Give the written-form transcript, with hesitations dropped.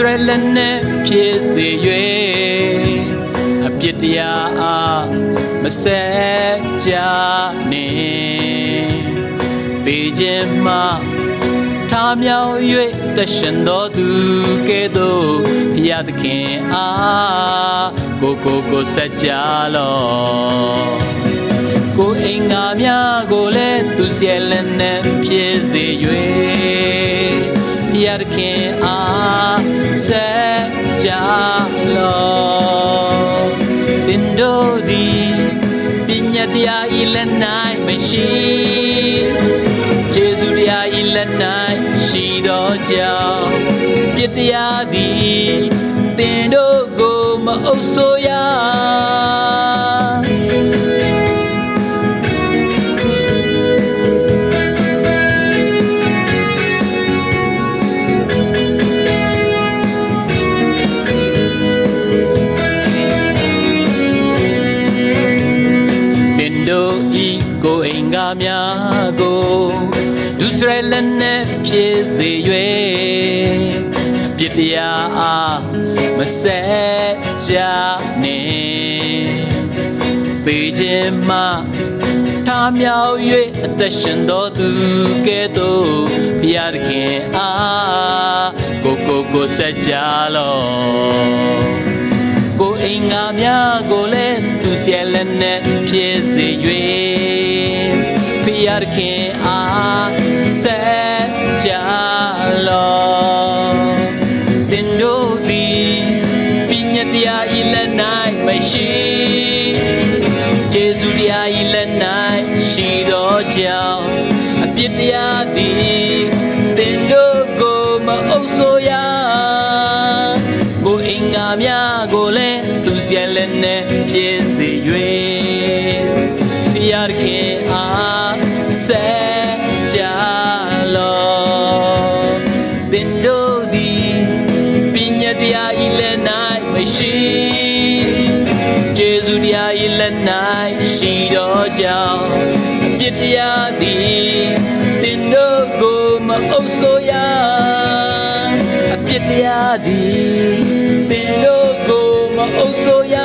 စရလက်နဲ့ဖြစ်စေ၍အပြစ်တရားအားမဆက်ကြနှင့်ပေးခြင်းမှထားမြောက်၍တရှင်တော်သူကဲ့သို့ဘုရားသခင်အားကိုဆက်ကြလောကိုအင်္ဂါများကိုလည်းသူစရလက်နဲ့ဖြစ်စေ၍ဘုရားသခင်အားဆက်ကြလောတင်တို့သည်ပညာတရားဤလက်၌မရှိယေရှုတရားဤလက်၌ရှိသောကြောင့်ပြတရားသည်တင်တို့ကိုမအုပ်ဆိုးရကိုအင်္ဂါများကိုဒုစရလက်နဲ့ဖြစ်စေ၍ပြစ်တရားအားမဆက်ကြနှင့်ပေခြင်းမှထားမြောက်၍အသက်ရှင်တော်သူကဲ့သို့ဘုရားသခင်အားကိုဆက်ကြလောကိုအင်္ဂါများကိုလည်းသူစရလက်နဲ့ဖြစ်စေ၍ဘုရားသခင်အားဆက်ကြလောတင်တို့သည်ပညာတရားဤလက်၌မရှိယေရှုတရားဤလက်၌ရှိသောကြောင့်အပြစ်တရားသည်တင်တို့ကိုမအုပ်ဆိုးရကိုအင်္ဂါများကိုလည်းသူစရလက်နဲ့ဖြစ်စေ၍ဘုရားသခင်အားဆက်ကြလောတင်တို့သည်ပညာတရားဤလက်၌မရှိယေရှုတရားဤလက်၌ရှိသောကြောင့်အပြစ်တရားသည်တင်တို့ကိုမအုပ်ဆိုးရအပြစ်တရားသည်တင်တို့ကိုမအုပ်ဆိုးရ